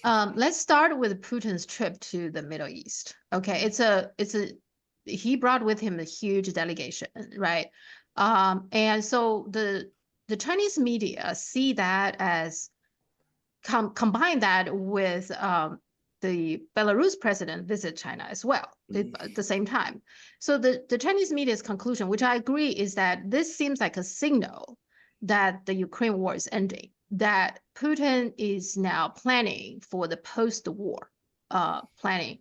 Let's start with Putin's trip to the Middle East. Okay, he brought with him a huge delegation, right? And so the Chinese media see that as combine that with the Belarus president visit China as well at the same time. So the Chinese media's conclusion, which I agree, is that this seems like a signal that the Ukraine war is ending, that Putin is now planning for the post-war planning,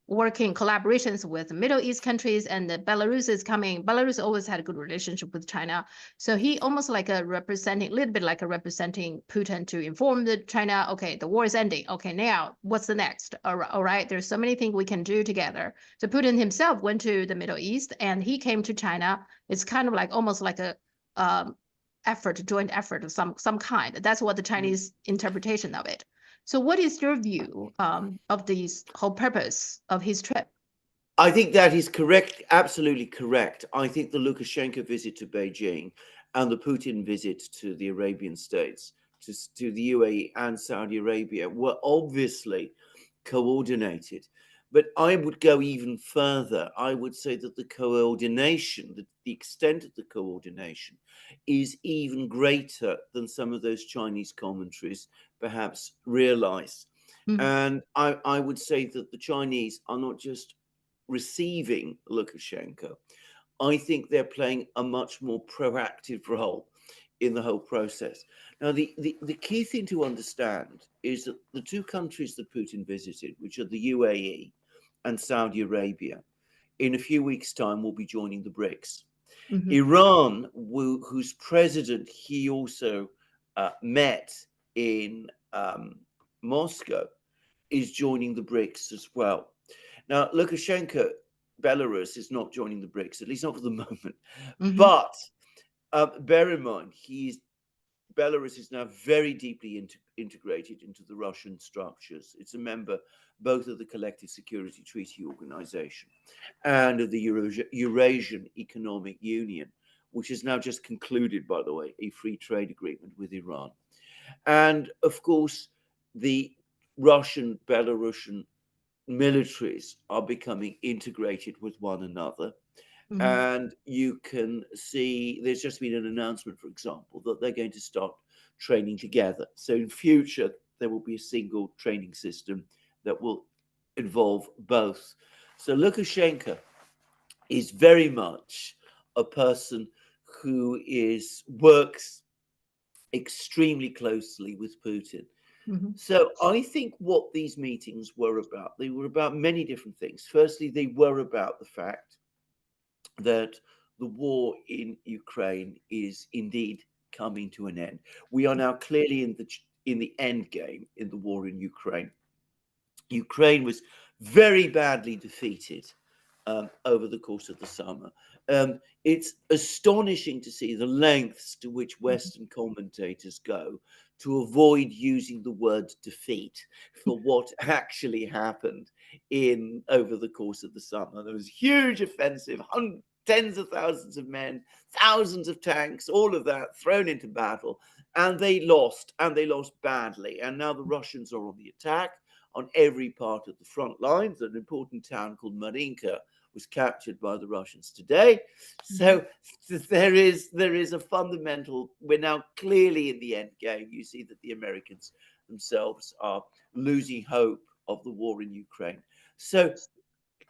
working collaborations with Middle East countries, and Belarus is coming. Belarus always had a good relationship with China. So he almost like a little bit like a representing Putin to inform the China, okay, the war is ending. Okay, now what's the next? All right, there's so many things we can do together. So Putin himself went to the Middle East and he came to China. It's kind of like almost like a joint effort of some kind. That's what the Chinese interpretation of it. So what is your view of this whole purpose of his trip? I think that is correct, absolutely correct. I think the Lukashenko visit to Beijing and the Putin visit to the Arabian states, to the UAE and Saudi Arabia, were obviously coordinated. But I would go even further. I would say that the coordination, the extent of the coordination, is even greater than some of those Chinese commentaries perhaps realize. Mm. And I would say that the Chinese are not just receiving Lukashenko. I think they're playing a much more proactive role in the whole process. Now, the key thing to understand is that the two countries that Putin visited, which are the UAE and Saudi Arabia, in a few weeks' time will be joining the BRICS. Mm-hmm. Iran, whose president he also met in Moscow, is joining the BRICS as well. Now, Lukashenko, Belarus, is not joining the BRICS, at least not for the moment. Mm-hmm. But bear in mind, Belarus is now very deeply integrated into the Russian structures. It's a member both of the Collective Security Treaty Organization and of the Eurasian Economic Union, which has now just concluded, by the way, a free trade agreement with Iran. And of course, the Russian, Belarusian militaries are becoming integrated with one another. Mm-hmm. And you can see there's just been an announcement, for example, that they're going to start training together. So in future, there will be a single training system that will involve both. So Lukashenko is very much a person who works extremely closely with Putin. Mm-hmm. So I think what these meetings were about, they were about many different things. Firstly, they were about the fact that the war in Ukraine is indeed coming to an end. We are now clearly in the end game in the war in Ukraine. Ukraine was very badly defeated over the course of the summer. It's astonishing to see the lengths to which Western commentators go to avoid using the word defeat for what actually happened over the course of the summer. There was a huge offensive, tens of thousands of men, thousands of tanks, all of that thrown into battle, and they lost badly. And now the Russians are on the attack on every part of the front lines. An important town called Marinka was captured by the Russians today. So there is a fundamental, we're now clearly in the end game. You see that the Americans themselves are losing hope of the war in Ukraine. So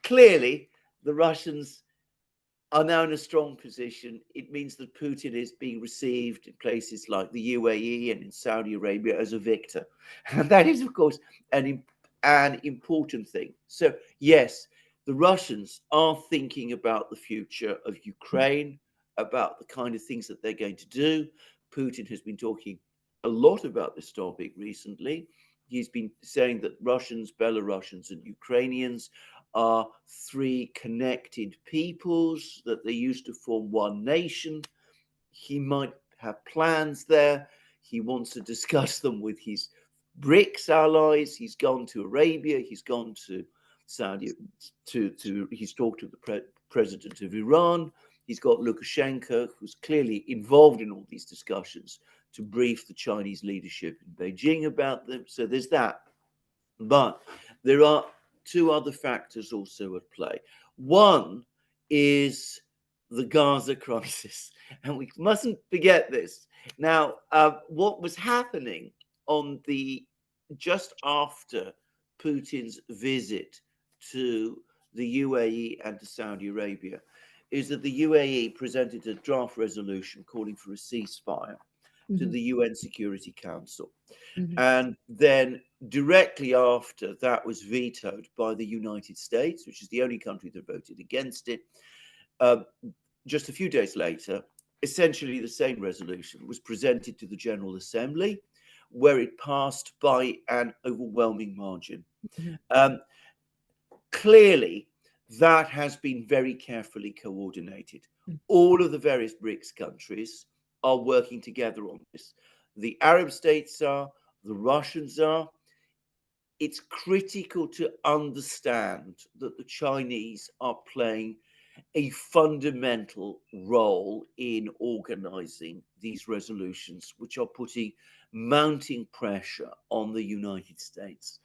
clearly the Russians are now in a strong position. It means that Putin is being received in places like the UAE and in Saudi Arabia as a victor. And that is, of course, an important thing. So, yes, the Russians are thinking about the future of Ukraine, about the kind of things that they're going to do. Putin has been talking a lot about this topic recently. He's been saying that Russians, Belarusians, and Ukrainians are three connected peoples, that they used to form one nation. He might have plans there. He wants to discuss them with his BRICS allies. He's gone to Arabia. He's gone to Saudi. He's talked to the president of Iran. He's got Lukashenko, who's clearly involved in all these discussions, to brief the Chinese leadership in Beijing about them. So there's that. But there are two other factors also at play. One is the Gaza crisis, and we mustn't forget this. Now, what was happening on the just after Putin's visit to the UAE and to Saudi Arabia is that the UAE presented a draft resolution calling for a ceasefire to Mhm, the UN Security Council. mhm, And then directly after that was vetoed by the United States, which is the only country that voted against it. Uh, just a few days later, essentially the same resolution was presented to the General Assembly, where it passed by an overwhelming margin. mhm, Um, Clearly, that has been very carefully coordinated. mhm, All of the various BRICS countries are working together on this. The Arab states are, the Russians are. It's critical to understand that the Chinese are playing a fundamental role in organizing these resolutions, which are putting mounting pressure on the United States.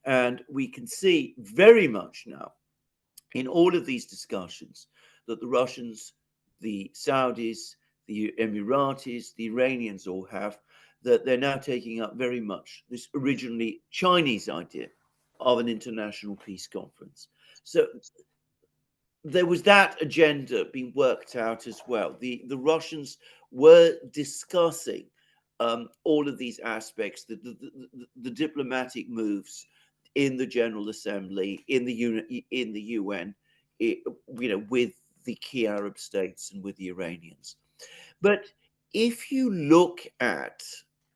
And we can see very much now in all of these discussions that the Russians, the Saudis, the Emiratis, the Iranians all have, that they're now taking up very much this originally Chinese idea of an international peace conference. So there was that agenda being worked out as well. The Russians were discussing all of these aspects, the diplomatic moves in the General Assembly, in the UN, with the key Arab states and with the Iranians. But if you look at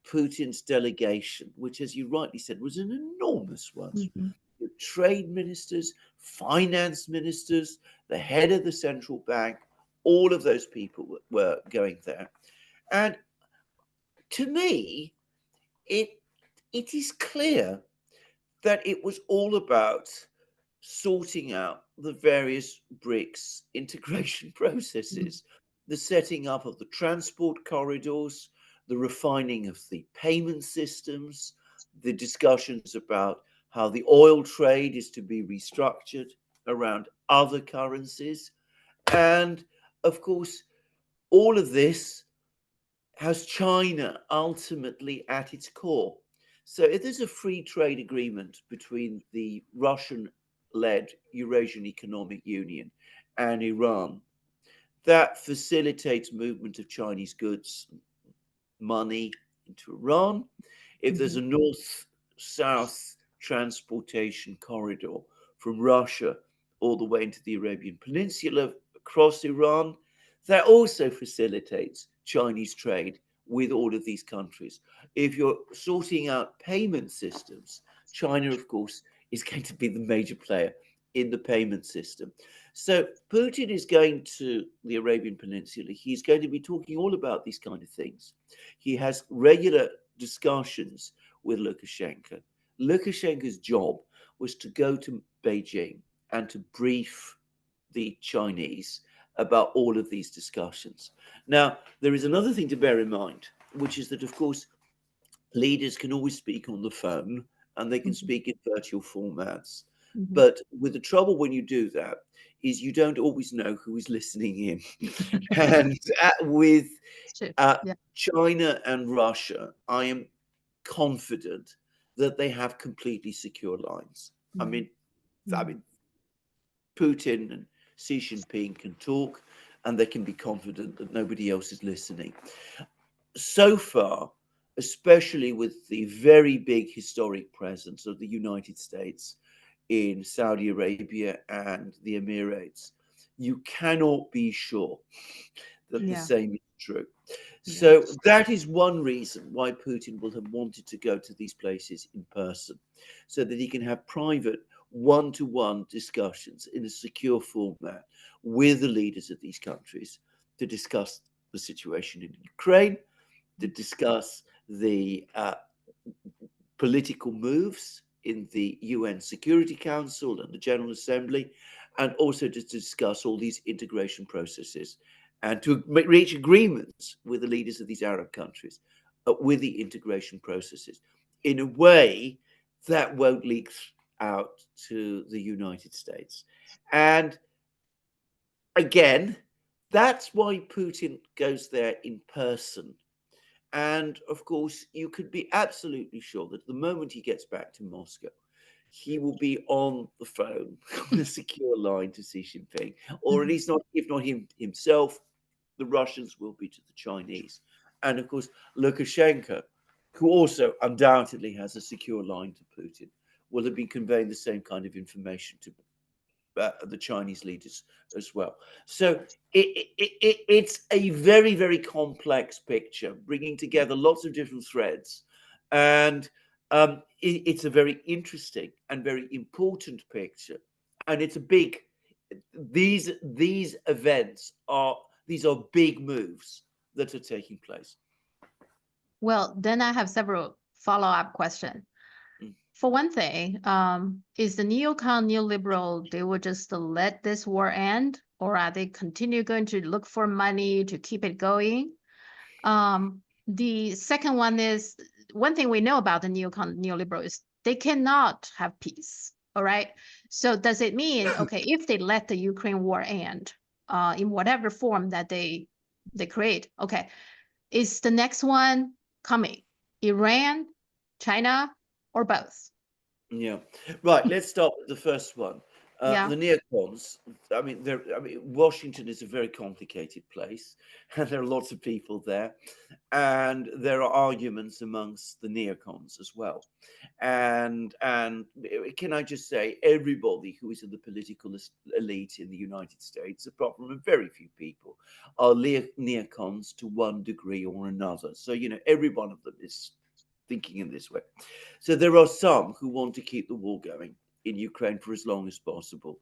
Putin's delegation, which, as you rightly said, was an enormous one, mhm, trade ministers, finance ministers, the head of the central bank, all of those people were going there. And to me, it it is clear that it was all about sorting out the various BRICS integration mhm, processes, the setting up of the transport corridors, the refining of the payment systems, the discussions about how the oil trade is to be restructured around other currencies. And of course, all of this has China ultimately at its core. So if there's a free trade agreement between the Russian led Eurasian Economic Union and Iran, that facilitates movement of Chinese goods, money into Iran. If there's mhm, a north south transportation corridor from Russia all the way into the Arabian Peninsula across Iran, that also facilitates Chinese trade with all of these countries. If you're sorting out payment systems, China, of course, is going to be the major player in the payment system. So Putin is going to the Arabian Peninsula. He's going to be talking all about these kind of things. He has regular discussions with Lukashenko. Lukashenko's job was to go to Beijing and to brief the Chinese about all of these discussions. Now, there is another thing to bear in mind, which is that, of course, leaders can always speak on the phone and they can mhm, speak in virtual formats. mhm. But with the trouble when you do that is you don't always know who is listening in. And with It's true. uh, Yeah. China and Russia, I am confident that they have completely secure lines. I Mhm, mean, I mhm, mean, Putin and Xi Jinping can talk, and they can be confident that nobody else is listening. So far, especially with the very big historic presence of the United States in Saudi Arabia and the Emirates, you cannot be sure that the yeah. same is true. Yeah. So that is one reason why Putin will have wanted to go to these places in person, so that he can have private one-to-one discussions in a secure format with the leaders of these countries to discuss the situation in Ukraine, to discuss the political moves in the UN Security Council and the General Assembly, and also to discuss all these integration processes and to reach agreements with the leaders of these Arab countries with the integration processes in a way that won't leak out to the United States. And again, that's why Putin goes there in person. And of course, you could be absolutely sure that the moment he gets back to Moscow, he will be on the phone on a secure line to Xi Jinping, or at Mhm. least not, if not him himself, the Russians will be to the Chinese. And of course, Lukashenko, who also undoubtedly has a secure line to Putin, will have been conveying the same kind of information to the Chinese leaders as well. So it's a very, very complex picture, bringing together lots of different threads. And it's a very interesting and very important picture. And it's a big, these events are, these are big moves that are taking place. Well, then I have several follow-up questions. Mm. For one thing, is the neocon neoliberal, they will just let this war end, or are they continue going to look for money to keep it going? The second one is, one thing we know about the neocon neoliberal is they cannot have peace. All right. So does it mean, okay, if they let the Ukraine war end, in whatever form that they create, okay, is the next one coming? Iran, China, or both? Yeah, right. Let's start with the first one. Yeah. The neocons. I mean, Washington is a very complicated place, and there are lots of people there, and there are arguments amongst the neocons as well. And can I just say, everybody who is in the political elite in the United States, apart from a very few people, are neocons to one degree or another. So every one of them is thinking in this way. So there are some who want to keep the war going in Ukraine for as long as possible.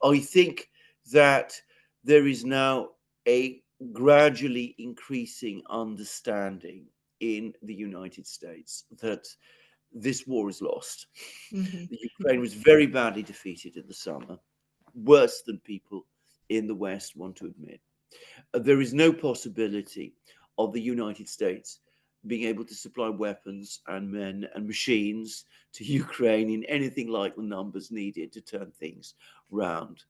I think that there is now a gradually increasing understanding in the United States that this war is lost. Mhm. The Ukraine was very badly defeated in the summer, worse than people in the West want to admit. There is no possibility of the United States being able to supply weapons and men and machines to Ukraine in anything like the numbers needed to turn things round.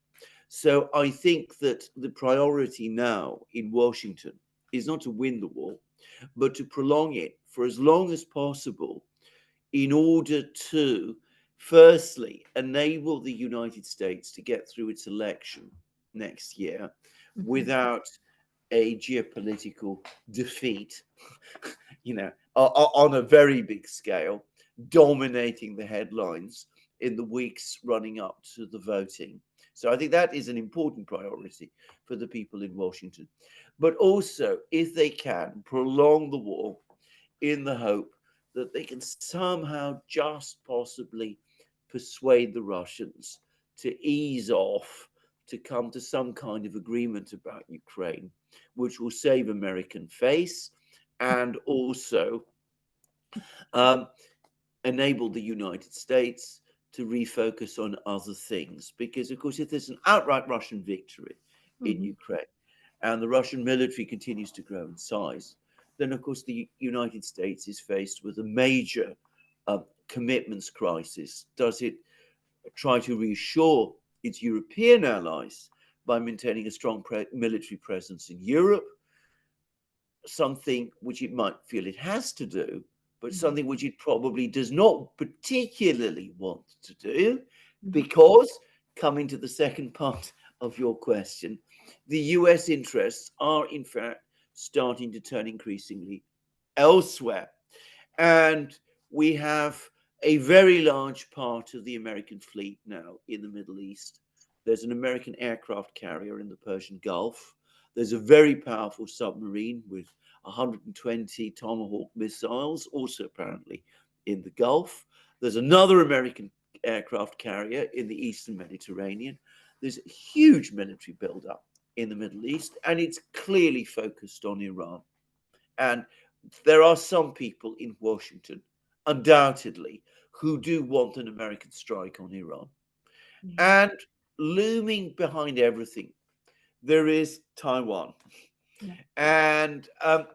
So I think that the priority now in Washington is not to win the war, but to prolong it for as long as possible in order to, firstly, enable the United States to get through its election next year Mhm. without a geopolitical defeat, on a very big scale, dominating the headlines in the weeks running up to the voting. So I think that is an important priority for the people in Washington. But also, if they can, prolong the war in the hope that they can somehow just possibly persuade the Russians to ease off, to come to some kind of agreement about Ukraine, which will save American face and also um, enable the United States to refocus on other things. Because, of course, if there's an outright Russian victory in Mhm. Ukraine and the Russian military continues to grow in size, then, of course, the United States is faced with a major commitments crisis. Does it try to reassure its European allies by maintaining a strong military presence in Europe, something which it might feel it has to do, but Mhm. something which it probably does not particularly want to do, Mhm. because, coming to the second part of your question, the US interests are in fact starting to turn increasingly elsewhere. And we have a very large part of the American fleet now in the Middle East. There's an American aircraft carrier in the Persian Gulf. There's a very powerful submarine with 120 Tomahawk missiles, also apparently in the Gulf. There's another American aircraft carrier in the Eastern Mediterranean. There's a huge military buildup in the Middle East, and it's clearly focused on Iran. And there are some people in Washington, undoubtedly, who do want an American strike on Iran. Mhm. And looming behind everything, there is Taiwan. Yeah. And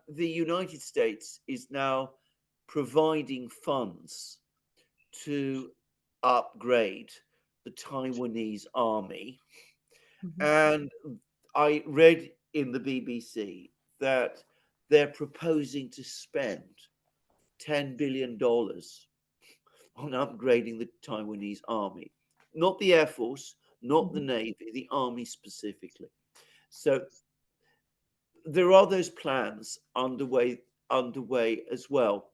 the United States is now providing funds to upgrade the Taiwanese army. Mhm. And I read in the BBC that they're proposing to spend $10 billion on upgrading the Taiwanese army, not the Air Force, not the Mhm. Navy, the army specifically. So there are those plans underway as well.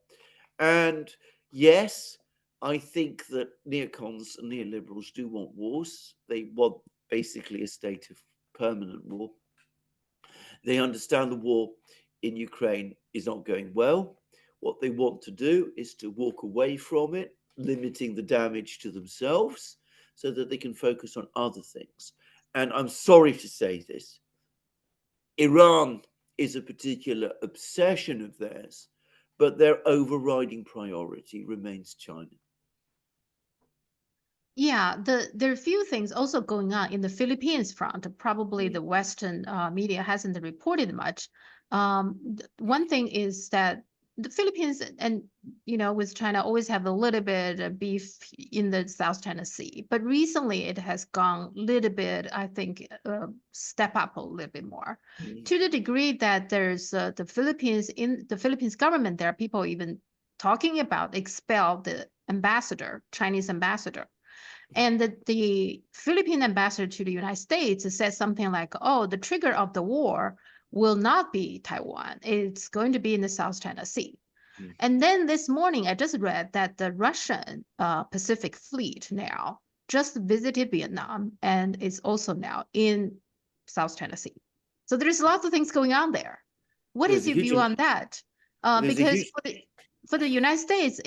And yes, I think that neocons and neoliberals do want wars. They want basically a state of permanent war. They understand the war in Ukraine is not going well. What they want to do is to walk away from it, limiting the damage to themselves so that they can focus on other things. And I'm sorry to say this, Iran is a particular obsession of theirs, but their overriding priority remains China. Yeah, there are a few things also going on in the Philippines front. Probably Mm, the Western media hasn't reported much. One thing is that the Philippines and with China always have a little bit of beef in the South China Sea, but recently it has gone a little bit, I think, step up a little bit more, mm, to the degree that there's in the Philippines government, there are people even talking about expel the ambassador, Chinese ambassador. And the Philippine ambassador to the United States said something like, oh, the trigger of the war will not be Taiwan. It's going to be in the South China Sea. mm. And then this morning, I just read that the Russian Pacific Fleet now just visited Vietnam and is also now in South China Sea. So there's lots of things going on there. What is There's a your huge, view on that? there's a Because huge, for the United States,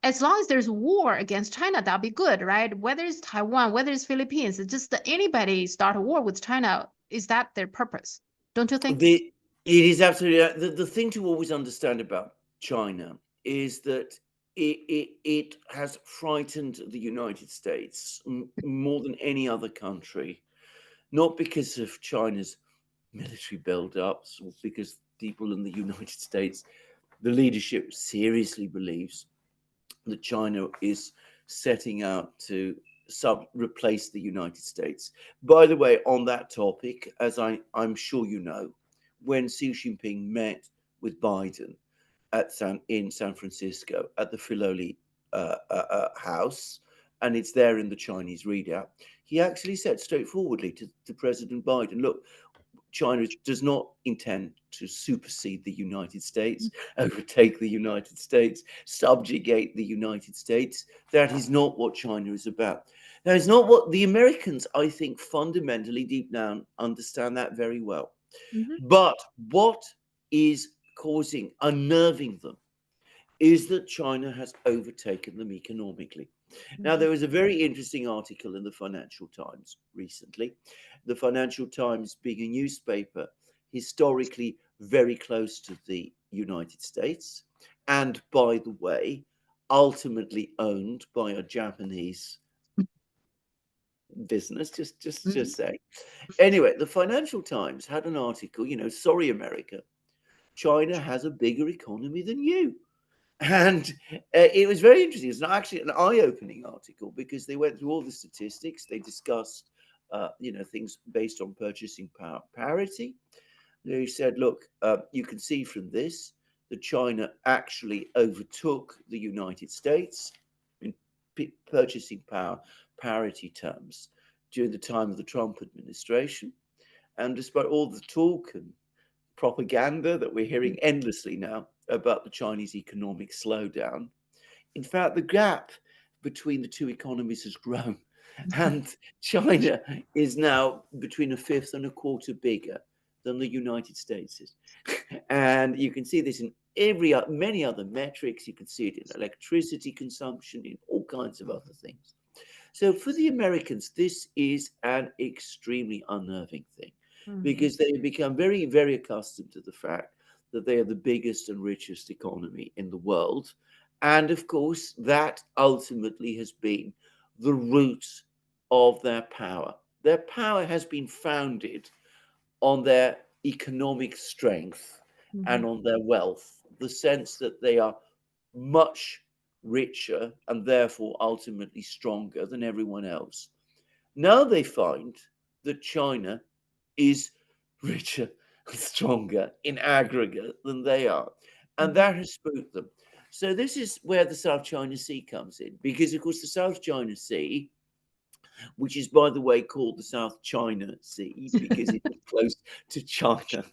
as long as there's war against China, that'll be good, right? Whether it's Taiwan, whether it's Philippines, it's just that anybody start a war with China, is that their purpose? Don't you think? it is absolutely the thing to always understand about China is that it has frightened the United States more than any other country, not because of China's military build-ups or because people in the United States, the leadership seriously believes that China is setting out to replace the United States. By the way, on that topic, as I'm sure you know, when Xi Jinping met with Biden in San Francisco at the Filoli house, and it's there in the Chinese readout, he actually said straightforwardly to President Biden, look, China does not intend to supersede the United States, overtake the United States, subjugate the United States. That is not what China is about. That is not what the Americans, I think, fundamentally deep down understand that very well. Mhm. But what is unnerving them is that China has overtaken them economically. Now, Mhm. there was a very interesting article in the Financial Times recently. The Financial Times being a newspaper historically very close to the United States, and by the way, ultimately owned by a Japanese business, Mhm. just say. Anyway, the Financial Times had an article, sorry, America, China has a bigger economy than you. And it was very interesting. It's actually an eye-opening article because they went through all the statistics. They discussed, things based on purchasing power parity. They said, look, you can see from this that China actually overtook the United States in purchasing power parity terms during the time of the Trump administration. And despite all the talk and propaganda that we're hearing endlessly now about the Chinese economic slowdown. In fact, the gap between the two economies has grown, and China is now between a fifth and a quarter bigger than the United States is. And you can see this in many other metrics. You can see it in electricity consumption, in all kinds of other things. So for the Americans, this is an extremely unnerving thing Mhm. because they become very, very accustomed to the fact that they are the biggest and richest economy in the world. And of course, that ultimately has been the root of their power. Their power has been founded on their economic strength and Mhm. on their wealth, the sense that they are much. richer and therefore ultimately stronger than everyone else. Now they find that China is richer and stronger in aggregate than they are. And that has spooked them. So this is where the South China Sea comes in, because of course the South China Sea, which is by the way called the South China Sea because it is close to China.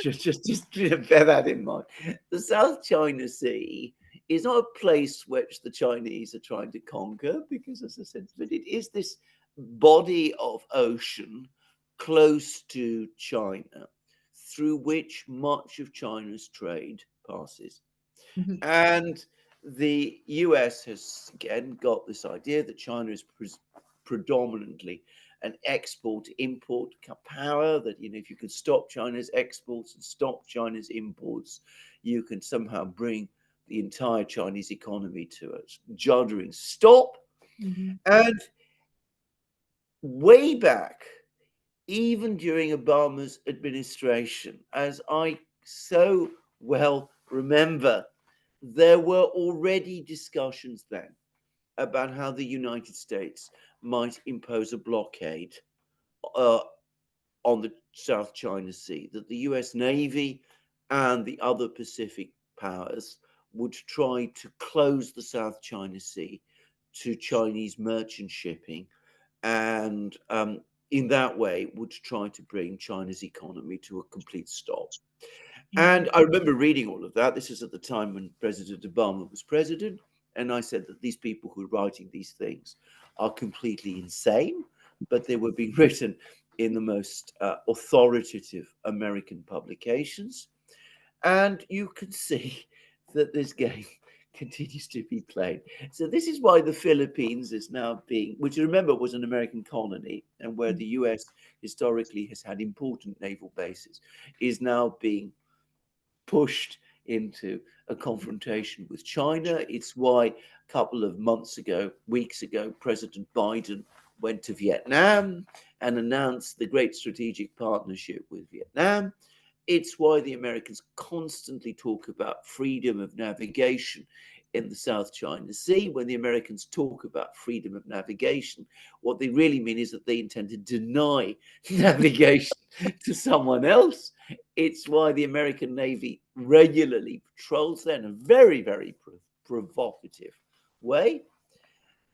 just bear that in mind. The South China Sea is not a place which the Chinese are trying to conquer, because as I said, but it is this body of ocean close to China through which much of China's trade passes. And the US has again got this idea that China is predominantly an export import power, that if you can stop China's exports and stop China's imports, you can somehow bring the entire Chinese economy to a juddering stop. And way back, even during Obama's administration, as I so well remember, there were already discussions then about how the United States might impose a blockade on the South China Sea, that the US Navy and the other Pacific powers would try to close the South China Sea to Chinese merchant shipping, and in that way would try to bring China's economy to a complete stop. And I remember reading all of that. This is at the time when President Obama was president. And I said that these people who are writing these things are completely insane, but they were being written in the most authoritative American publications. And you can see that this game continues to be played. So this is why the Philippines is now being, which remember was an American colony and where the US historically has had important naval bases, is now being pushed into a confrontation with China. It's why a couple of weeks ago, President Biden went to Vietnam and announced the great strategic partnership with Vietnam. It's why the Americans constantly talk about freedom of navigation in the South China Sea. When the Americans talk about freedom of navigation, what they really mean is that they intend to deny navigation to someone else. It's why the American Navy regularly patrols there in a very, very provocative way.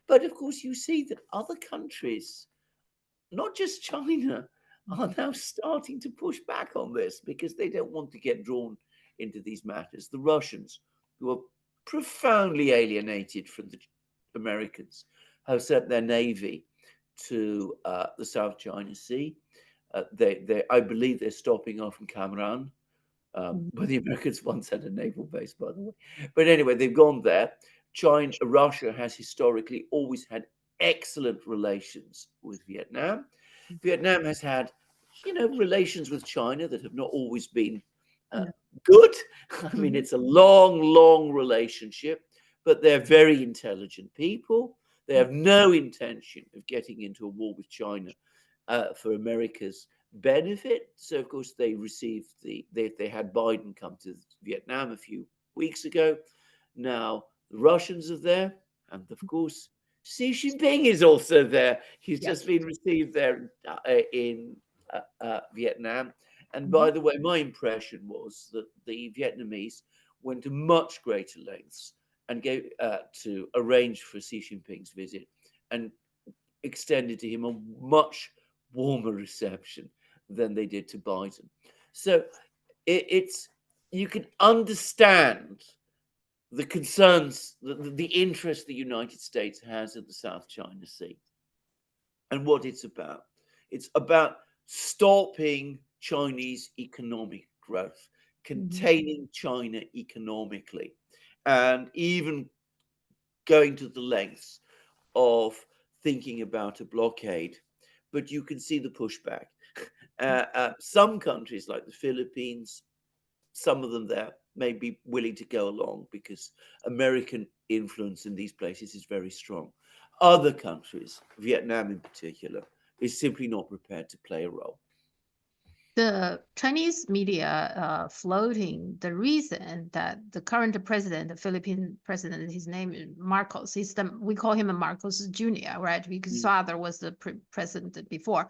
But of course, you see that other countries, not just China, are now starting to push back on this because they don't want to get drawn into these matters. The Russians, who are profoundly alienated from the Americans, have sent their navy to the South China Sea. I believe they're stopping off in Cameroon, where the Americans once had a naval base, by the way. But anyway, they've gone there. Russia has historically always had excellent relations with Vietnam. Vietnam has had, relations with China that have not always been good. I mean, it's a long, long relationship, but they're very intelligent people. They have no intention of getting into a war with China for America's benefit. So, of course, they had Biden come to Vietnam a few weeks ago. Now, the Russians are there. And, of course, Xi Jinping is also there. He's just been received there in Vietnam. And by the way, my impression was that the Vietnamese went to much greater lengths and gave to arrange for Xi Jinping's visit and extended to him a much warmer reception than they did to Biden. So you can understand the concerns, the interest the United States has in the South China Sea and what it's about. It's about stopping Chinese economic growth, containing China economically, and even going to the lengths of thinking about a blockade. But you can see the pushback. Some countries like the Philippines, some of them there may be willing to go along because American influence in these places is very strong. Other countries, Vietnam in particular, is simply not prepared to play a role. the Chinese media floating the reason that the current president, the Philippine president, his name is Marcos. We call him a Marcos Jr., right? Because his father was the president before.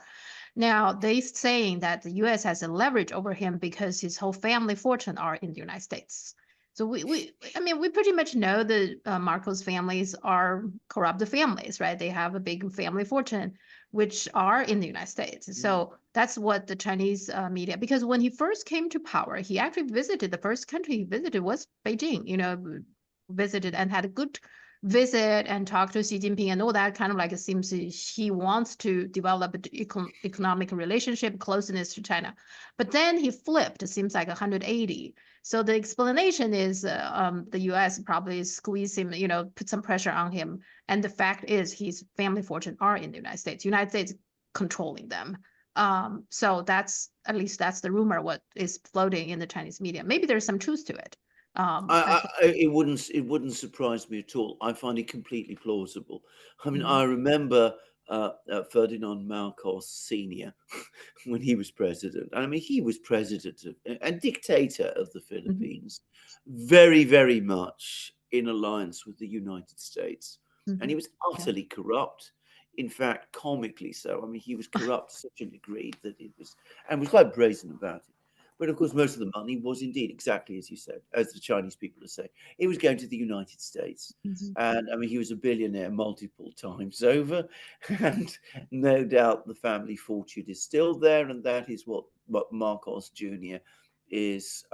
Now they saying that the U.S. has a leverage over him because his whole family fortune are in the United States. So I mean, we pretty much know the Marcos families are corrupt families, right? They have a big family fortune, which are in the United States. So that's what the Chinese media, because when he first came to power, he actually visited, the first country he visited was Beijing, visited and had a good visit and talk to Xi Jinping and all that, kind of like it seems he wants to develop an economic relationship, closeness to China. But then he flipped, it seems like 180. So the explanation is the U.S. probably squeeze him, put some pressure on him. And the fact is his family fortune are in the United States controlling them. So that's, at least that's the rumor, what is floating in the Chinese media. Maybe there's some truth to it. It wouldn't surprise me at all. I find it completely plausible. I mean, Mm. I remember Ferdinand Marcos Senior when he was president. I mean, he was president and dictator of the Philippines, very, very much in alliance with the United States, and he was utterly corrupt. In fact, comically so. I mean, he was corrupt to such a degree that it was, and was quite brazen about it. But of course, most of the money was indeed exactly as you said, as the Chinese people are saying. It was going to the United States. And I mean, he was a billionaire multiple times over. And no doubt the family fortune is still there. And that is what Marcos Jr. is,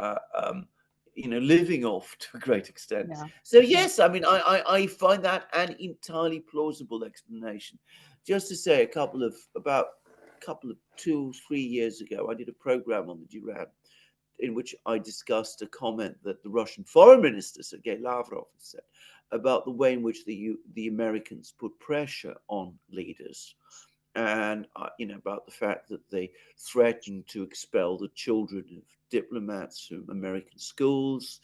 living off to a great extent. Yeah. So, yes, I mean, I find that an entirely plausible explanation. Just to say about 2-3 years ago, I did a program on the Duran in which I discussed a comment that the Russian foreign minister, Sergei Lavrov, said about the way in which the Americans put pressure on leaders, and about the fact that they threatened to expel the children of diplomats from American schools,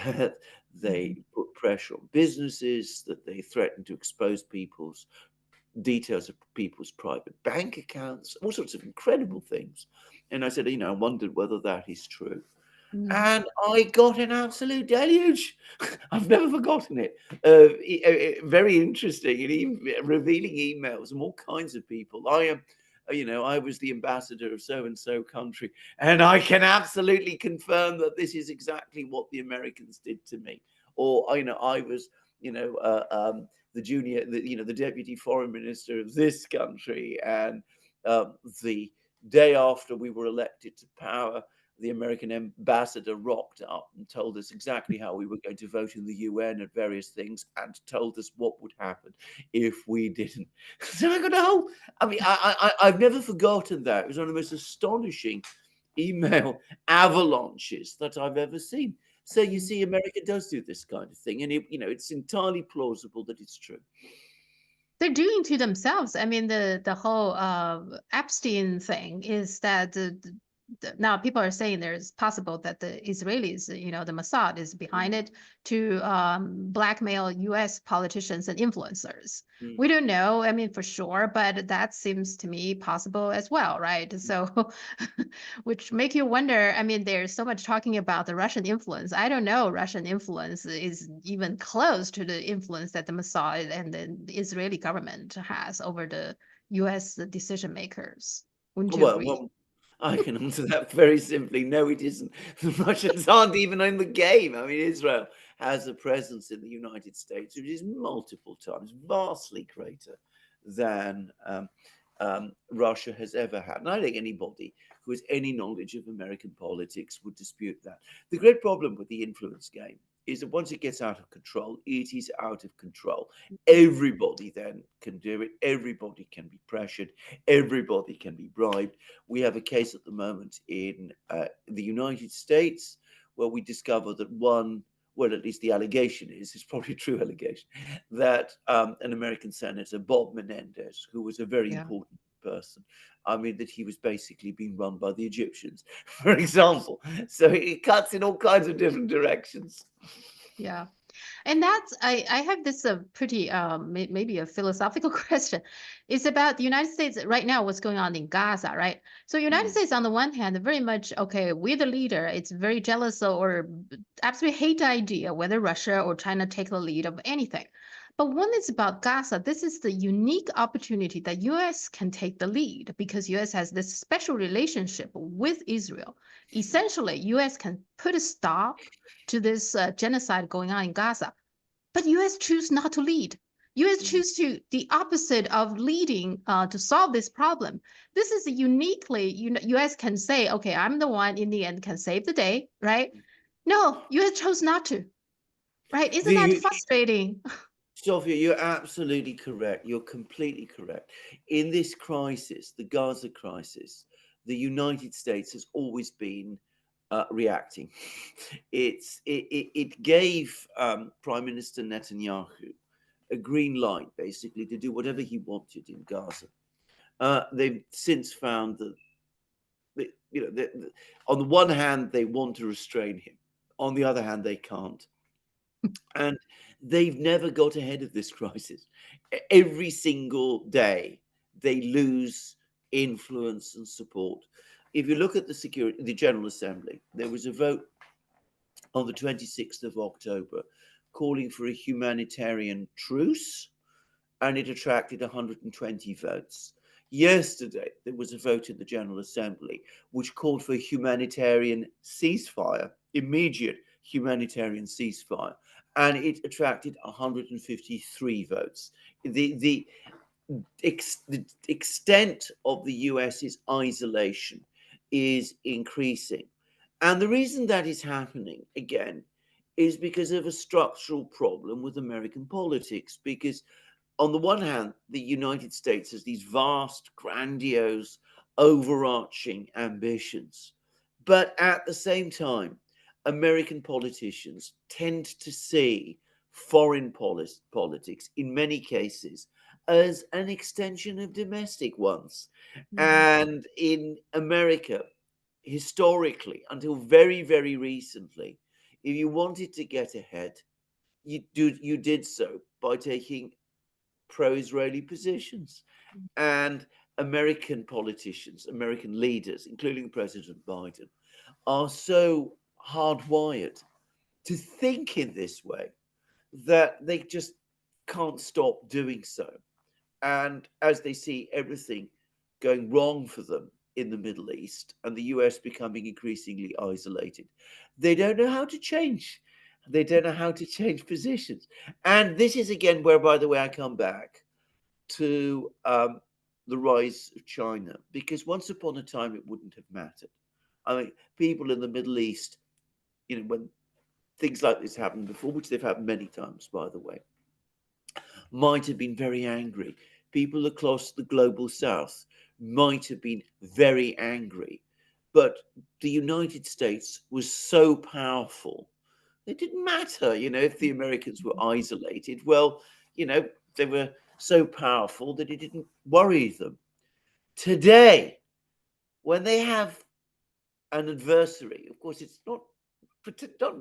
that they put pressure on businesses, that they threatened to expose details of people's private bank accounts, all sorts of incredible things. And I said, I wondered whether that is true. And I got an absolute deluge. I've never forgotten it. Very interesting and revealing emails from all kinds of people. I am, I was the ambassador of so and so country, and I can absolutely confirm that this is exactly what the Americans did to me. Or, I was, the deputy foreign minister of this country, and the day after we were elected to power, the American ambassador rocked up and told us exactly how we were going to vote in the UN at various things, and told us what would happen if we didn't. So I got a whole. I mean, I've never forgotten that. It was one of the most astonishing email avalanches that I've ever seen. So you see, America does do this kind of thing, and it's entirely plausible that it's true. They're doing to themselves. I mean, the whole Epstein thing is that now people are saying there's possible that the Israelis, the Mossad is behind it to blackmail U.S. politicians and influencers. We don't know, I mean, for sure, but that seems to me possible as well, right? So, which make you wonder, I mean, there's so much talking about the Russian influence. I don't know Russian influence is even close to the influence that the Mossad and the Israeli government has over the U.S. decision makers. Wouldn't you agree? Well, I can answer that very simply. No, it isn't. The Russians aren't even in the game. I mean, Israel has a presence in the United States, which is multiple times vastly greater than Russia has ever had. And I think anybody who has any knowledge of American politics would dispute that. The great problem with the influence game is that once it gets out of control, it is out of control. Everybody then can do it. Everybody can be pressured. Everybody can be bribed. We have a case at the moment in the United States where we discover that well, at least the allegation it's probably a true allegation, that an American senator, Bob Menendez, who was a very important person, I mean, that he was basically being run by the Egyptians, for example. So it cuts in all kinds of different directions. Yeah. And that's I have this pretty maybe a philosophical question. It's about the United States right now, what's going on in Gaza, right? So United States on the one hand, very much okay, we're the leader. It's very jealous or absolutely hate the idea whether Russia or China take the lead of anything. But when it's about Gaza, this is the unique opportunity that US can take the lead because US has this special relationship with Israel. Essentially, US can put a stop to this genocide going on in Gaza. But US choose not to lead. US choose to the opposite of leading to solve this problem. This is uniquely, US can say, okay, I'm the one in the end can save the day, right? No, US chose not to, right? Isn't that The, frustrating? Sophia, you're absolutely correct. You're completely correct. In this crisis, the Gaza crisis, the United States has always been reacting. It gave Prime Minister Netanyahu a green light, basically, to do whatever he wanted in Gaza. They've since found that, on the one hand, they want to restrain him. On the other hand, they can't. And they've never got ahead of this crisis. Every single day, they lose influence and support. If you look at the General Assembly, there was a vote on the 26th of October calling for a humanitarian truce, and it attracted 120 votes. Yesterday, there was a vote in the General Assembly which called for a humanitarian ceasefire, immediate humanitarian ceasefire, and it attracted 153 votes. The extent of the US's isolation is increasing. And the reason that is happening, again, is because of a structural problem with American politics. Because on the one hand, the United States has these vast, grandiose, overarching ambitions. But at the same time, American politicians tend to see foreign politics, in many cases, as an extension of domestic ones. Mhm. And in America, historically, until very, very recently, if you wanted to get ahead, you did so by taking pro-Israeli positions. And American politicians, American leaders, including President Biden, are so hardwired to think in this way that they just can't stop doing so. And as they see everything going wrong for them in the Middle East and the US becoming increasingly isolated, they don't know how to change. They don't know how to change positions. And this is again where, by the way, I come back to the rise of China, because once upon a time it wouldn't have mattered. I mean, people in the Middle East, when things like this happened before, which they've happened many times, by the way, might have been very angry. People across the global south might have been very angry. But the United States was so powerful, it didn't matter, if the Americans were isolated. Well, they were so powerful that it didn't worry them. Today, when they have an adversary, of course, it's not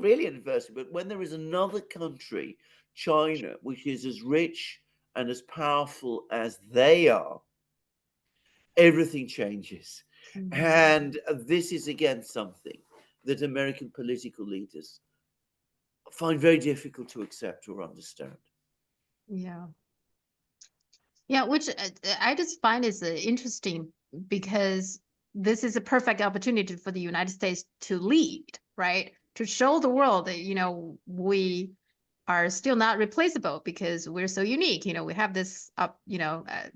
really an adversary, but when there is another country, China, which is as rich and as powerful as they are, everything changes. Mhm. And this is again something that American political leaders find very difficult to accept or understand. Yeah. Yeah, which I just find is interesting because this is a perfect opportunity for the United States to lead, right? To show the world that, we are still not replaceable because we're so unique. We have this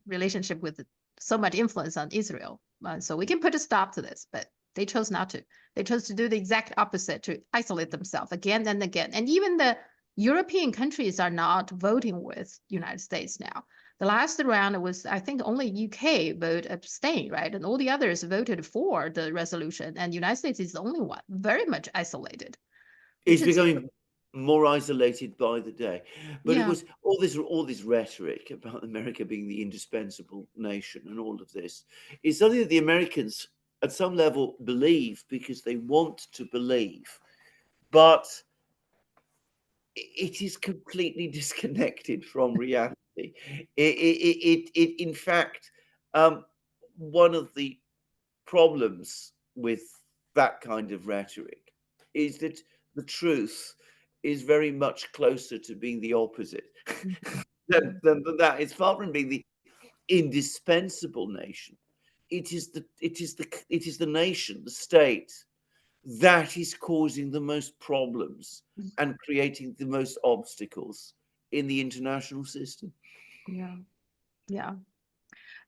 relationship with so much influence on Israel. So we can put a stop to this, but they chose not to. They chose to do the exact opposite, to isolate themselves again and again. And even the European countries are not voting with United States now. The last round was, I think, only UK vote abstain, right? And all the others voted for the resolution. And United States is the only one, very much isolated, which It's is, becoming more isolated by the day. But of yeah, course, all this rhetoric about America being the indispensable nation and all of this is something that the Americans, at some level, believe because they want to believe. But it is completely disconnected from reality. In fact, one of the problems with that kind of rhetoric is that the truth is very much closer to being the opposite Mhm. than that. It's far from being the indispensable nation. It is the nation, the state, that is causing the most problems and creating the most obstacles in the international system. Yeah, yeah.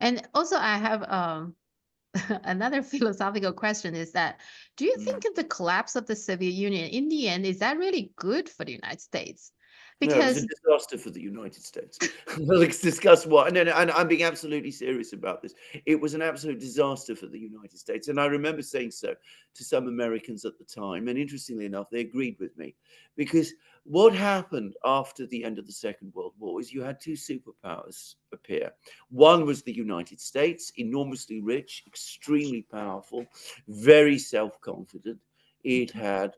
And also I have another philosophical question is that do you Mm. think the collapse of the Soviet Union in the end is that really good for the United States? No, it was a Because disaster for the United States. Let's discuss what. No, no, and I'm being absolutely serious about this. It was an absolute disaster for the United States, and I remember saying so to some Americans at the time. And interestingly enough, they agreed with me, because what happened after the end of the Second World War is you had two superpowers appear. One was the United States, enormously rich, extremely powerful, very self-confident. It had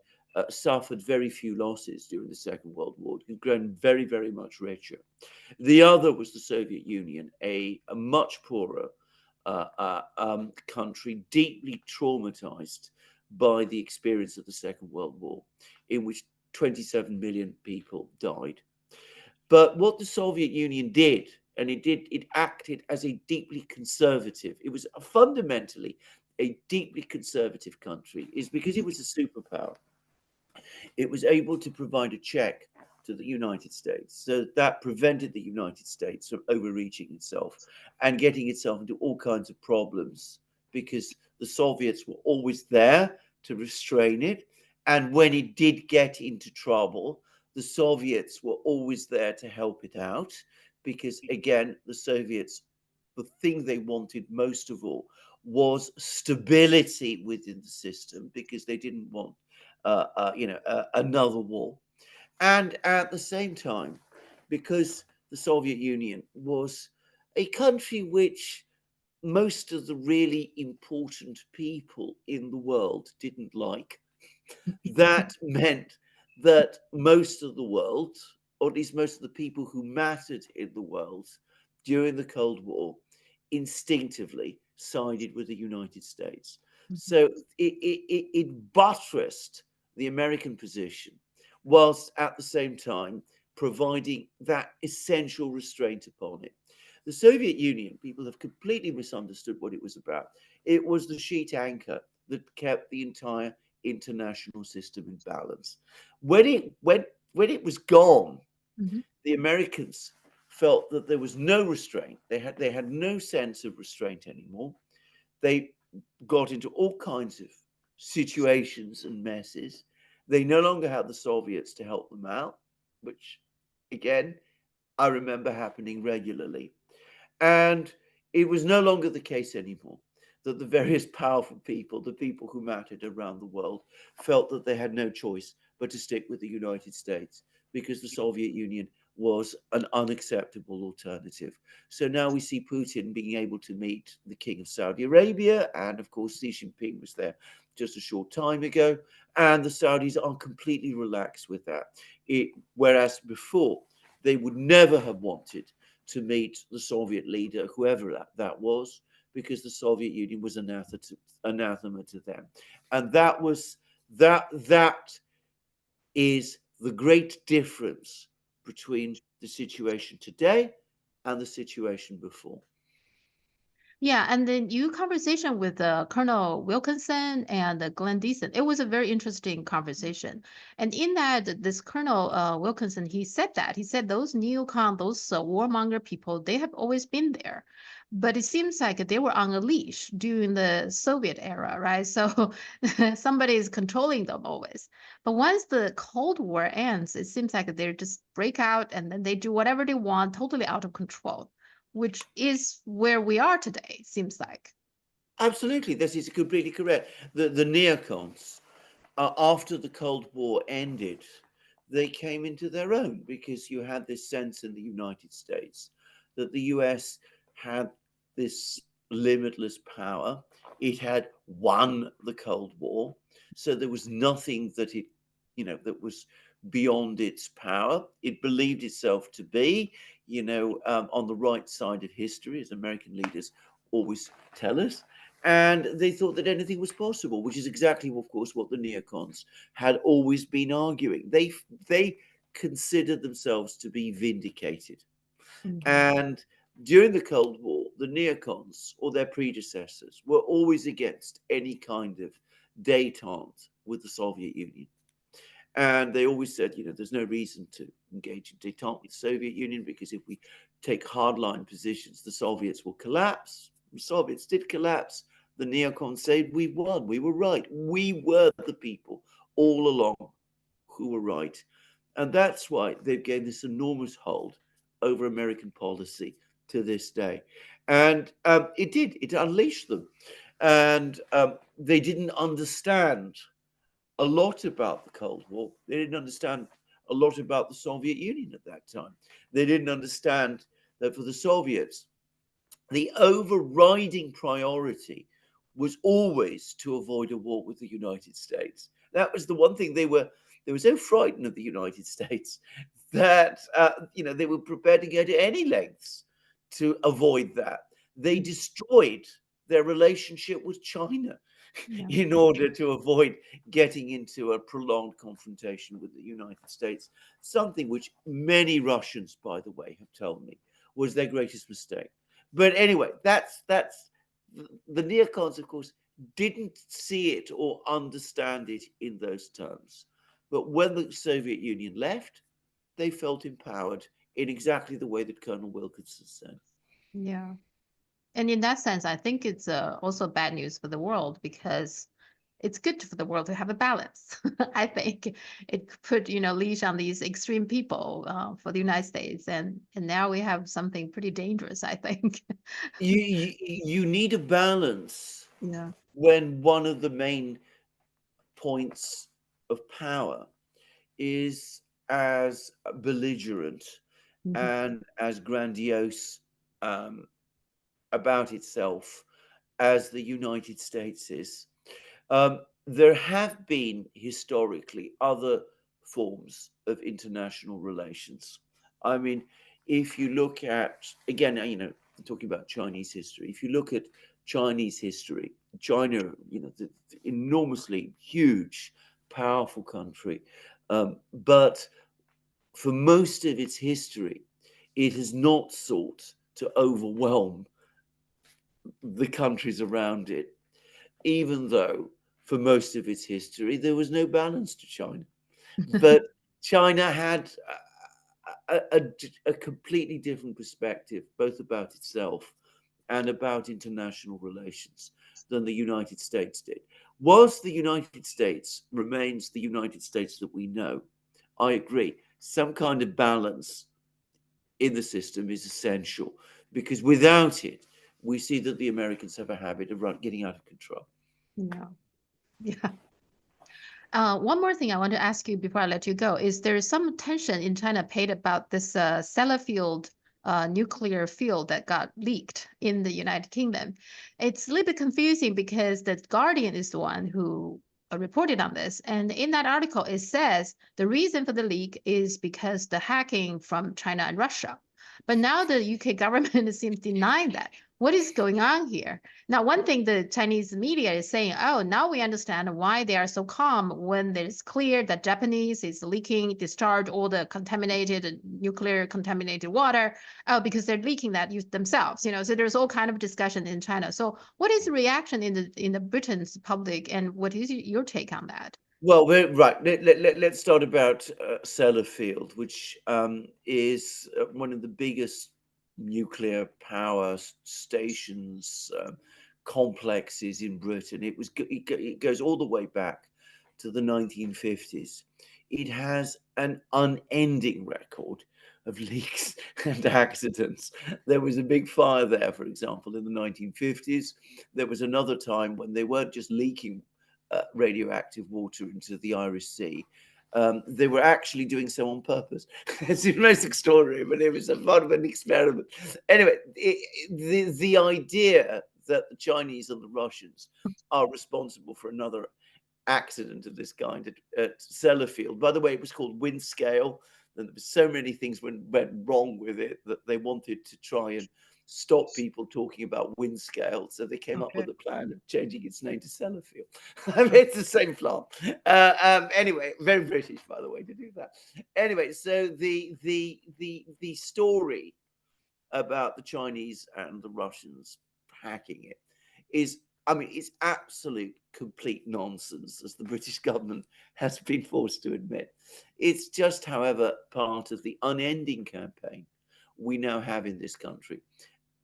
suffered very few losses during the Second World War. It had grown very, very much richer. The other was the Soviet Union, a much poorer country, deeply traumatized by the experience of the Second World War, in which 27 million people died. But what the Soviet Union did, and it acted as a deeply conservative, it was fundamentally a deeply conservative country, is because it was a superpower. It was able to provide a check to the United States. So that prevented the United States from overreaching itself and getting itself into all kinds of problems, because the Soviets were always there to restrain it. And when it did get into trouble, the Soviets were always there to help it out, because, again, the Soviets, the thing they wanted most of all was stability within the system, because they didn't want another war. And at the same time, because the Soviet Union was a country which most of the really important people in the world didn't like, that meant that most of the world, or at least most of the people who mattered in the world during the Cold War, instinctively sided with the United States. So it buttressed the American position, whilst at the same time providing that essential restraint upon it. The Soviet Union, people have completely misunderstood what it was about. It was the sheet anchor that kept the entire international system in balance. When it was gone, Mhm. the Americans felt that there was no restraint. They had no sense of restraint anymore. They got into all kinds of situations and messes. They no longer had the Soviets to help them out, which, again, I remember happening regularly. And it was no longer the case anymore that the various powerful people, the people who mattered around the world, felt that they had no choice but to stick with the United States, because the Soviet Union was an unacceptable alternative. So now we see Putin being able to meet the King of Saudi Arabia, and of course Xi Jinping was there just a short time ago, and the Saudis are completely relaxed with that. Whereas before they would never have wanted to meet the Soviet leader, whoever that was, because the Soviet Union was anathema to them. And that is the great difference between the situation today and the situation before. Yeah, and then you conversation with Colonel Wilkinson and Glenn Deason. It was a very interesting conversation. And in that, this Colonel Wilkinson, he said that. He said those neocon, those warmonger people, they have always been there. But it seems like they were on a leash during the Soviet era, right? So somebody is controlling them always. But once the Cold War ends, it seems like they just break out and then they do whatever they want, totally out of control, which is where we are today, seems like. Absolutely, this is completely correct. The neocons, after the Cold War ended, they came into their own, because you had this sense in the United States that the US had this limitless power. It had won the Cold War, so there was nothing that that was beyond its power. It believed itself to be, on the right side of history, as American leaders always tell us. And they thought that anything was possible, which is exactly, of course, what the neocons had always been arguing. They considered themselves to be vindicated. And during the Cold War, the neocons or their predecessors were always against any kind of détente with the Soviet Union. And they always said, there's no reason to engage in détente with the Soviet Union, because if we take hardline positions, the Soviets will collapse. The Soviets did collapse. The neocons said, we won. We were right. We were the people all along who were right. And that's why they've gained this enormous hold over American policy to this day. And it unleashed them. And they didn't understand a lot about the Cold War. They didn't understand a lot about the Soviet Union at that time. They didn't understand that for the Soviets, the overriding priority was always to avoid a war with the United States. That was the one thing they were so frightened of the United States that they were prepared to go to any lengths to avoid that. They destroyed their relationship with China in order to avoid getting into a prolonged confrontation with the United States, something which many Russians, by the way, have told me was their greatest mistake. But anyway, that's the neocons, of course, didn't see it or understand it in those terms. But when the Soviet Union left, they felt empowered in exactly the way that Colonel Wilkinson said. Yeah. And in that sense, I think it's also bad news for the world, because it's good for the world to have a balance. I think it put, leash on these extreme people for the United States. And now we have something pretty dangerous, I think. You need a balance Yeah. when one of the main points of power is as belligerent and as grandiose about itself as the United States is. There have been historically other forms of international relations. I mean, if you look at, again, talking about Chinese history, if you look at Chinese history, China, the enormously huge, powerful country, but for most of its history, it has not sought to overwhelm the countries around it, even though for most of its history there was no balance to China. But China had a completely different perspective, both about itself and about international relations, than the United States did. Whilst the United States remains the United States that we know, I agree, some kind of balance in the system is essential, because without it, we see that the Americans have a habit of getting out of control. Yeah. Yeah. One more thing I want to ask you before I let you go is there's some tension in China paid about this Sellafield nuclear field that got leaked in the United Kingdom. It's a little bit confusing because the Guardian is the one who reported on this. And in that article, it says the reason for the leak is because the hacking from China and Russia. But now the UK government seems denying that. What is going on here? Now, one thing the Chinese media is saying, oh, now we understand why they are so calm when it's clear that Japanese is leaking, discharge all the contaminated, nuclear contaminated water, because they're leaking that themselves. So there's all kind of discussion in China. So what is the reaction in the Britain's public, and what is your take on that? Well, right. Let's start about Sellafield, which is one of the biggest nuclear power stations complexes in Britain. It goes all the way back to the 1950s. It has an unending record of leaks and accidents. There was a big fire there, for example, in the 1950s. There was another time when they weren't just leaking radioactive water into the Irish Sea. They were actually doing so on purpose. It's the most extraordinary, but it was a part of an experiment. Anyway, the idea that the Chinese and the Russians are responsible for another accident of this kind at Sellafield. By the way, it was called wind scale, and there were so many things went wrong with it that they wanted to try and stop people talking about wind scale. So they came up Okay. with a plan of changing its name to Sellafield. I mean, it's the same plant. Anyway, very British, by the way, to do that. Anyway, so the story about the Chinese and the Russians hacking it is, I mean, it's absolute complete nonsense, as the British government has been forced to admit. It's just, however, part of the unending campaign we now have in this country,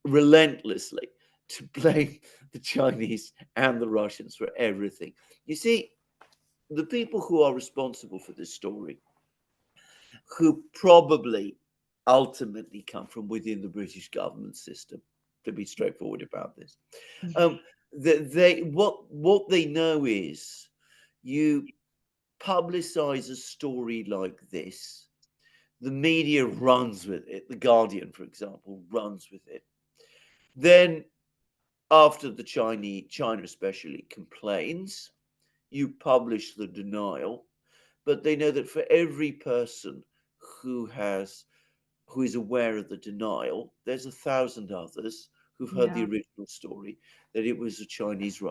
relentlessly to blame the Chinese and the Russians for everything. You see, the people who are responsible for this story, who probably ultimately come from within the British government system, to be straightforward about this. Mhm. What they know is, you publicize a story like this, the media runs with it. The Guardian, for example, runs with it. Then, after the China especially complains, you publish the denial. But they know that for every person who has who is aware of the denial, there's 1,000 others who've heard the Yeah. original story, that it was a Chinese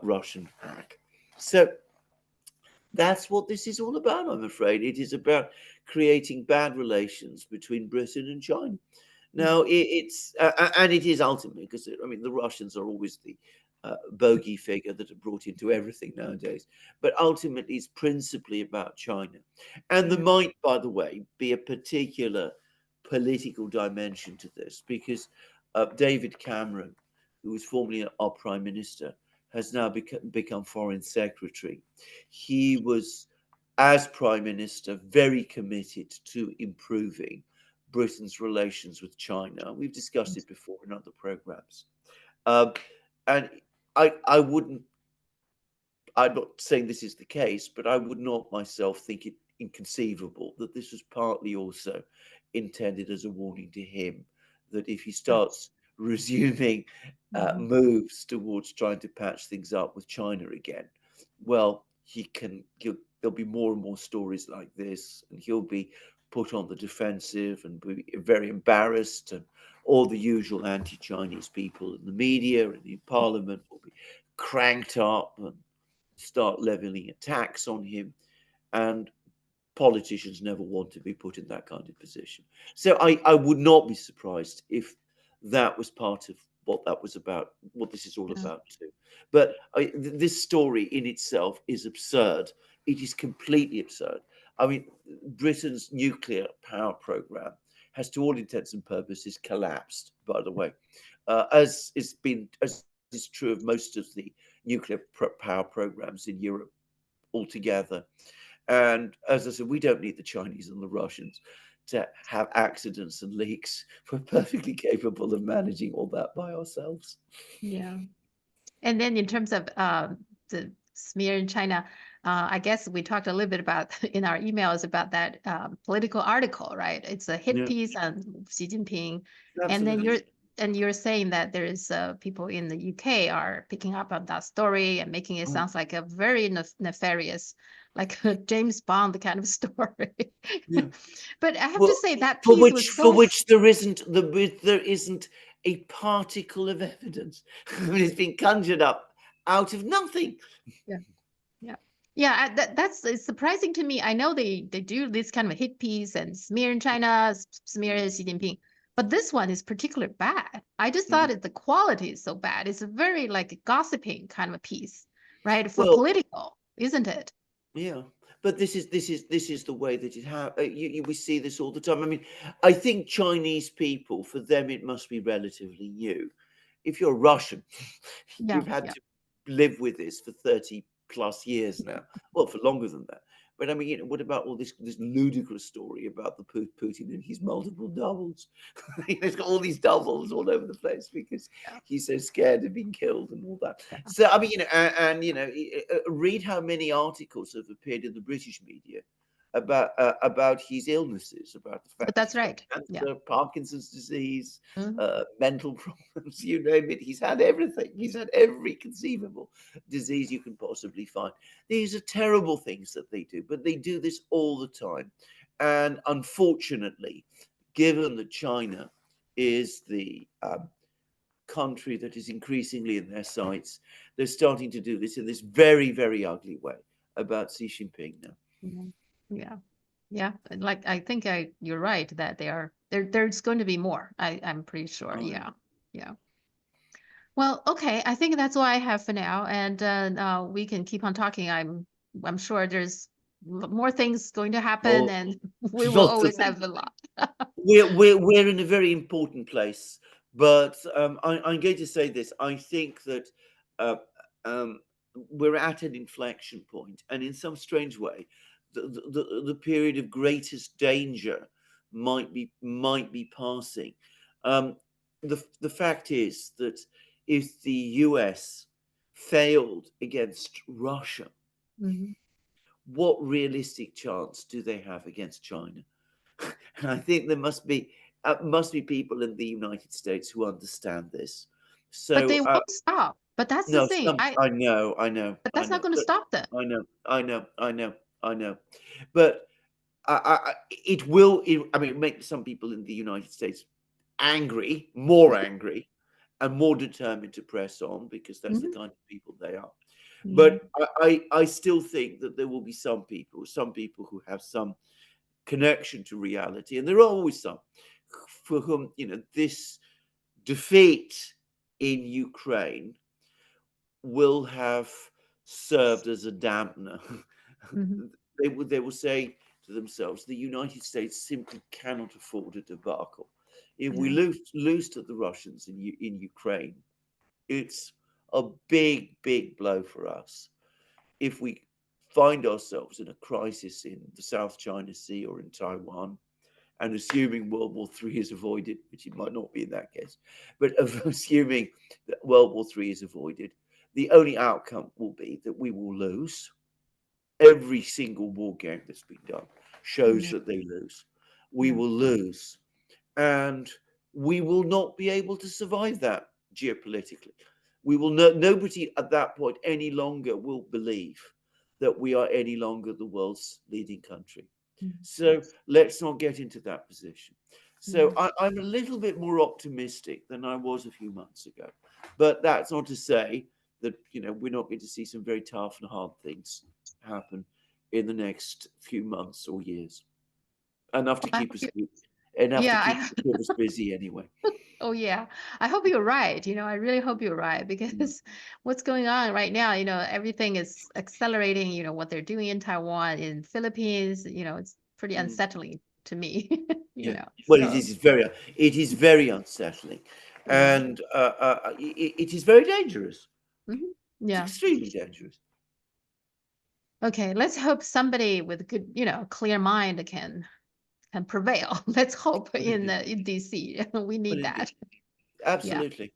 Russian hack. So that's what this is all about, I'm afraid. It is about creating bad relations between Britain and China. Mm. Now, and it is ultimately because, I mean, the Russians are always the bogey figure that are brought into everything nowadays. But ultimately, it's principally about China. And there Yeah. might, by the way, be a particular political dimension to this, because David Cameron, who was formerly our prime minister, has now become foreign secretary. He was, as prime minister, very committed to improving Britain's relations with China. We've discussed it before in other programs. Um, and I wouldn't, I'm not saying this is the case, but I would not myself think it inconceivable that this was partly also intended as a warning to him, that if he starts resuming Mhm. moves towards trying to patch things up with China again, well, there'll be more and more stories like this, and he'll be put on the defensive and be very embarrassed, and all the usual anti-Chinese people in the media and in Parliament will be cranked up and start leveling attacks on him. And politicians never want to be put in that kind of position. So I would not be surprised if that was part of what that was about, what this is all Yeah. about too. But this story in itself is absurd. It is completely absurd. I mean, Britain's nuclear power program has, to all intents and purposes, collapsed. By the way, as is true of most of the nuclear power programs in Europe altogether. And as I said, we don't need the Chinese and the Russians to have accidents and leaks. We're perfectly capable of managing all that by ourselves. Yeah. And then in terms of the smear in China, I guess we talked a little bit about in our emails about that political article, right? It's a hit Yeah, piece on Xi Jinping, and then absolutely. you're saying that there is people in the UK are picking up on that story and making it Mm. sounds like a very nefarious, like a James Bond kind of story. Yeah. But I have to Well, say that for piece which was for so which there isn't a particle of evidence. I mean, it's been conjured up out of nothing. yeah. Yeah. Yeah, that's it's surprising to me. I know they do this kind of a hit piece and smear in China, smear Xi Jinping, but this one is particularly bad. I just thought Mhm. it, the quality is so bad. It's a very like gossiping kind of a piece, right? For Well, political, isn't it? yeah, but this is the way that we see this all the time. I mean, I think Chinese people, for them, it must be relatively new. If you're Russian, Yeah, you've had yeah. to live with this for 30 plus years now. Well, for longer than that. But I mean, what about all this ludicrous story about the Putin and his multiple doubles? He's got all these doubles all over the place because Yeah, he's so scared of being killed and all that. yeah. So I mean, read how many articles have appeared in the British media about his illnesses, about the But fact that's he's got right. Yeah. cancer, Parkinson's disease, Mhm. mental problems, you name it. He's had everything. He's had every conceivable disease you can possibly find. These are terrible things that they do, but they do this all the time. And unfortunately, given that China is the country that is increasingly in their sights, they're starting to do this in this very, very ugly way about Xi Jinping now. Mhm. Yeah. Yeah. And like I think you're right that there's going to be more. I'm pretty sure. Oh, yeah. Yeah. Yeah. Well, okay. I think that's all I have for now, and we can keep on talking. I'm sure there's more things going to happen, Oh, and we will lots of always things. have a lot. We're in a very important place, but I'm going to say this. I think that uh, um, we're at an inflection point, and in some strange way, the period of greatest danger might be passing. Um, the fact is that if the US failed against Russia, Mhm. what realistic chance do they have against China? And I think there must be people in the United States who understand this. But So they won't stop. But that's the no, thing. But I that's not know, going to but stop them. I know, but it will. I mean, make some people in the United States angry, more angry, and more determined to press on because that's the Mhm. kind of people they are. Yeah. But I still think that there will be some people who have some connection to reality, and there are always some for whom this defeat in Ukraine will have served as a dampener. Mhm. They will say to themselves, the United States simply cannot afford a debacle. If we Yeah. lose to the Russians in Ukraine, it's a big blow for us. If we find ourselves in a crisis in the South China Sea or in Taiwan, and assuming World War III is avoided, which it might not be in that case, but assuming that World War III is avoided, the only outcome will be that we will lose. Every single war game that's been done shows Yeah. that they lose. We Yeah. will lose, and we will not be able to survive that geopolitically. We will nobody at that point any longer will believe that we are any longer the world's leading country. Mhm. So let's not get into that position. So Yeah. I'm a little bit more optimistic than I was a few months ago, but that's not to say that we're not going to see some very tough and hard things happen in the next few months or years. Enough to I keep hope us you, enough to yeah. keep us busy anyway. Oh yeah. I hope you're right. I really hope you're right Mm, because what's going on right now, everything is accelerating, what they're doing in Taiwan, in Philippines, it's pretty mm, unsettling to me, yeah. Well, So it is very unsettling, yeah. and it is very dangerous. Mhm. It's Yeah. extremely dangerous. Okay, let's hope somebody with good, clear mind can prevail. Let's hope Well, in indeed. DC. We Well, need indeed. that. Yeah. Absolutely.